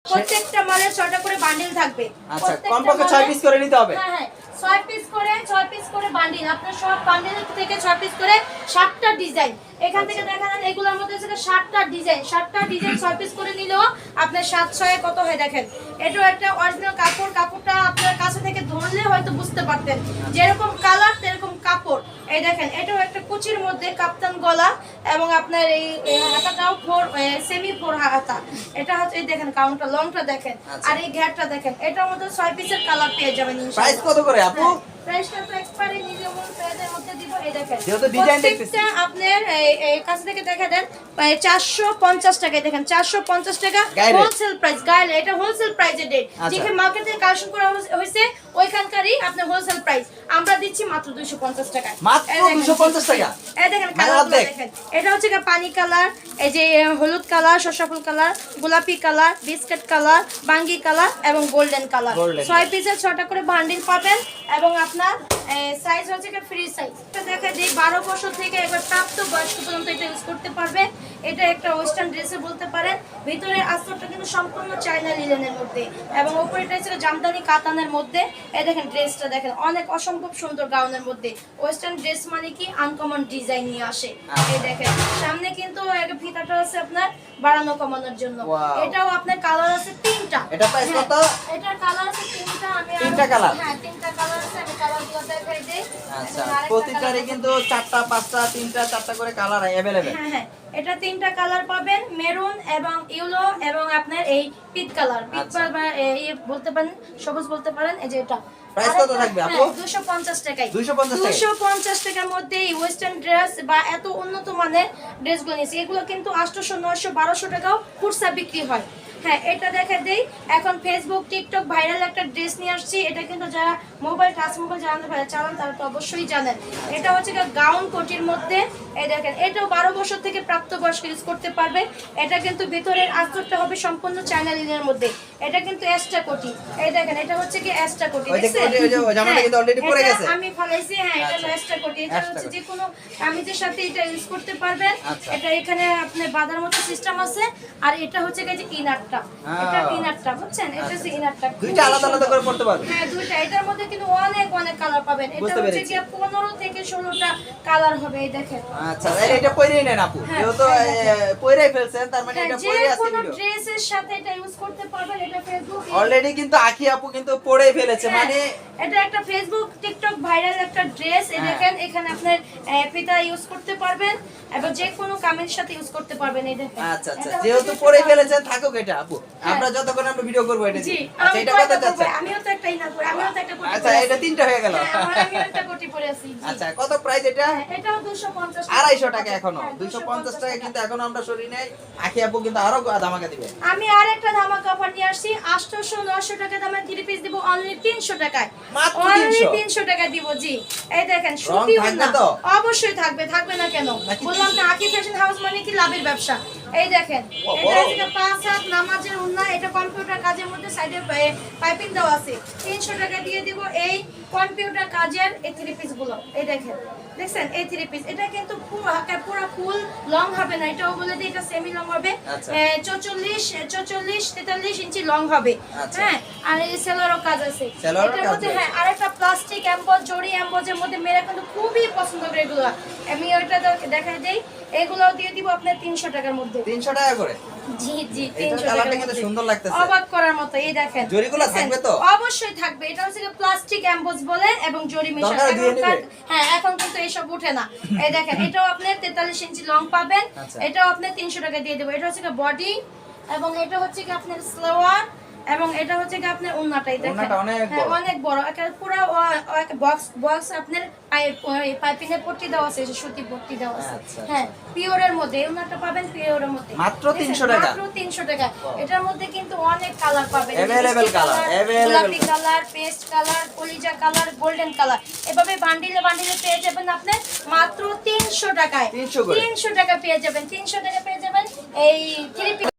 প্রত্যেকটা মালের 6টা করে বান্ডিল থাকবে। আচ্ছা, কমপক্ষে 6 পিস করে নিতে হবে। হ্যাঁ হ্যাঁ, 6 পিস করে বান্ডিল। আপনার সব বান্ডিল থেকে 6 পিস করে 7টা ডিজাইন। এখান থেকে দেখা যান এগুলোর মধ্যে আছে 7টা ডিজাইন। 6 পিস করে নিলেও আপনার 700 কত হয় দেখেন। এটা একটা অরিজিনাল কাপড়। কাপড়টা আপনার কাছে থেকে ধরলে হয়তো বুঝতে পারতেন, যেরকম কালার সেরকম কাপড়। এই দেখেন, এটাও একটা কুচির মধ্যে কাপ্তান গলা এবং আপনার এই হাতাটাও সেমি 4 হাতা। এটা হচ্ছে এই দেখেন কাউন্টার লংটা দেখেন, আর এই ঘেরটা দেখেন। এটার মধ্যে 6 পিসের কালার পেয়ে যাবেন ইনশাআল্লাহ। প্রাইস কত করে আপু? প্রাইসটা তো এক্সপায়ারি নিজে মূল প্রাইসের মধ্যে দিব। এই দেখেন, যেহেতু ডিজাইন দেখতেছি আপনার এই কাছ থেকে দেখা দেন 450 টাকায়। দেখেন 450 টাকা হোলসেল প্রাইস। গাইলে এটা হোলসেল প্রাইসে ডেট যেখানে মার্কেটে কালেকশন করা হয়েছে ওইখানকারই আপনার হোলসেল প্রাইস। আমরা দিচ্ছি মাত্র 250 টাকায়। মাত্র 250 টাকা। এই দেখেন কালারগুলো দেখেন। এটা হচ্ছে পানি কালার, এই যে হলুদ কালার, শসা ফুল কালার, গোলাপি কালার, বিস্কিট কালার, বাঙ্গি কালার এবং গোল্ডেন কালার। 6 পিসের 6টা করে বান্ডিল পাবেন এবং আপনার সাইজ হচ্ছে ফ্রি সাইজ। এটা দেখা যায় 12 বছর থেকে একবার প্রাপ্ত বয়স্ক পর্যন্ত এটা ইউজ করতে পারবে। এটা একটা ওয়েস্টার্ন ড্রেসে বলতে পারেন। ভিতরে আস্তরটা কিন্তু সম্পূর্ণ চায়না লিনেনের মধ্যে এবং উপরে এটা হচ্ছে জামদানি কাতানের মধ্যে। এই দেখেন ড্রেসটা দেখেন, অনেক অসম্ভব সুন্দর গাউনের মধ্যে। ওয়েস্টার্ন ড্রেস মানে কি আনকমন ডিজাইন নিয়ে আসে। এই দেখেন সামনে কিন্তু একটা ফিতাটা আছে আপনার বাড়ানো কমানোর জন্য। এটাও আপনার কালার আছে 3টা। এটা প্রাইস কত? এটার কালার আছে 3টা। আমি 3টা কালার। হ্যাঁ 3টা কালার আছে, আমি কালারগুলো দেখাই দেই। আচ্ছা, প্রতিটারই কিন্তু 4টা 5টা 3টা 4টা করে কালার अवेलेबल। হ্যাঁ হ্যাঁ, এটা 3টা কালার পাবেন, মেরুন এবং ইয়েলো এবং আপনার এই পিট কালার। পিট এই বলতে পারেন, সবুজ বলতে পারেন। এই যে এটা প্রাইস কত থাকবে আপু? 250 টাকায়। 250 টাকার মধ্যে এই ওয়েস্টার্ন ড্রেস বা এত উন্নত মানের ড্রেসগুলো নিয়েছি। এগুলো কিন্তু 800 900 1200 টাকাও খুচরা বিক্রি হয়। হ্যাঁ, এটা দেখা দেই। এখন ফেসবুক টিকটক ভাইরাল একটা ড্রেস নিয়ে আসছি। এটা কিন্তু যারা মোবাইল টাচ মোবাইল চালান তারা তো অবশ্যই জানেন। এটা হচ্ছে গাউন কোটির মধ্যে। এই দেখেন, এটাও 12 বছর থেকে প্রাপ্তবয়স্ক ইউজ করতে পারবে। এটা কিন্তু ভিতরের আস্তরটা হবে সম্পূর্ণ চায়না লিনের মধ্যে। এটা কিন্তু এক্সট্রা কোটি। এই দেখেন, এটা হচ্ছে কি এক্সট্রা কোটি। জামাটা কিন্তু অলরেডি পরে গেছে। আমি ফলাইছি। হ্যাঁ, এটা এক্সট্রা কোটি। এটা হচ্ছে যে কোনো কামিজের সাথে এটা ইউজ করতে পারবেন। এটা এখানে আপনি বাঁধার মতো সিস্টেম আছে। আর এটা হচ্ছে যে ইনারটা। এটা ইনারটা বুঝছেন? এটা হচ্ছে ইনারটা। দুইটা আলাদা আলাদা করে পড়তে পারবেন। হ্যাঁ, দুইটা। এটার মধ্যে কিন্তু অনেক অনেক কালার পাবেন। এটা হচ্ছে কি 15 থেকে 16টা কালার হবে। এই দেখেন। আচ্ছা, এটা পরেই নেন আপু। যেহেতু পরেই ফেলছেন তার মানে এটা পরে আছে ভিডিও। কোন ড্রেসের সাথে এটা ইউজ করতে পারবেন। এটা ফেসবুক অলরেডি কিন্তু আখি আপু কিন্তু পরেই ফেলেছে। মানে এটা একটা ফেসবুক টিকটক ভাইরাল একটা ড্রেস। এই দেখেন, এখানে আপনি ফিতা ইউজ করতে পারবেন এবং যে কোনো কামিজের সাথে ইউজ করতে পারবেন। এই দেখেন। আচ্ছা আচ্ছা, যেহেতু পরেই ফেলেছেন থাকুক এটা আপু। আমরা যতক্ষণ আমরা ভিডিও করব এটা। আচ্ছা, এটা কত যাচ্ছে? আমিও তো একটা ইনা করি, আমিও তো একটা কোটি। আচ্ছা, এটা 3টা হয়ে গেল। আমিও একটা কোটি পরে আছি। আচ্ছা, কত প্রাইস এটা? এটাও 250 250 টাকা। এখনো 250 টাকা কিন্তু এখনো আমরা সরি নাই। আখি আপু কিন্তু আরো ধামাকা দিবে। আমি আরেকটা ধামাকা অফার নিয়ে আসছি। 800 900 টাকা দামের 3 পিস দিব অনলি 300 টাকায়। মাত্র অনলি 300 টাকা দিব। জি, এই দেখেন সুতি ওন্না অবশ্যই থাকবে। থাকবে না কেন? বললাম না, আকি ফ্যাশন হাউস মানে কি লাভের ব্যবসা। এই দেখেন, এটা হচ্ছে 5 হাত নামাজের ওন্না। এটা কম্পিউটার কাজের মধ্যে সাইডে পাইপিং দেওয়া আছে। 300 টাকা দিয়ে দিব এই কম্পিউটার কাজের এই 3 পিস গুলো। এই দেখেন, দেখছেন এই 3 পিস। এটা কিন্তু পুরো ফুল লং হবে না। এটাও বলে দিই, এটা সেমি লং হবে। 44 43 ইঞ্চি লং হবে। হ্যাঁ, আর এই সেলোয়ারও কাজ আছে এটার মধ্যে। হ্যাঁ, আরেকটা প্লাস্টিক এমবোজ জরি এমবোজের মধ্যে মেয়েরা কিন্তু খুবই পছন্দ করে এগুলো। আমি ওইটা দেখাই দেই। এগুলোও দিয়ে দিব আপনার 300 টাকার মধ্যে। 300 টাকা করে? জি জি, এটা কালারটা কিন্তু সুন্দর লাগতেছে। অবাক করার মতো। এই দেখেন, জরিগুলো থাকবে তো? অবশ্যই থাকবে। এটা হচ্ছে প্লাস্টিক এমবোজ বলে এবং জরি মেশানো। হ্যাঁ, এখন কিন্তু এসব উঠে না। এই দেখেন, এটাও আপনি 43 ইঞ্চি লং পাবেন। এটাও আপনি 300 টাকা দিয়ে দেব। এটা হচ্ছে বডি এবং এটা হচ্ছে কি আপনার সালোয়ার এবং এটা হচ্ছে কি আপনার ওন্নাটাই দেখেন। হ্যাঁ, অনেক বড়। পুরো বক্স আপনার পাইপিংয়ের পট্টি দেওয়া আছে, সুতি পট্টি দেওয়া আছে। হ্যাঁ, পিওরের মধ্যে এই ওন্নাটা পাবেন পিওরের মধ্যে মাত্র 300 টাকা। মাত্র 300 টাকা। এটার মধ্যে কিন্তু অনেক কালার পাবেন। अवेलेबल কালার, গোলাপি কালার, পেস্ট কালার, কলিজা কালার, গোল্ডেন কালার। এভাবে বান্ডিলে বান্ডিলে পেয়ে যাবেন আপনি মাত্র 300 টাকায়। 300 টাকা পেয়ে যাবেন। 300 টাকা পেয়ে যাবেন এই 3 পিস।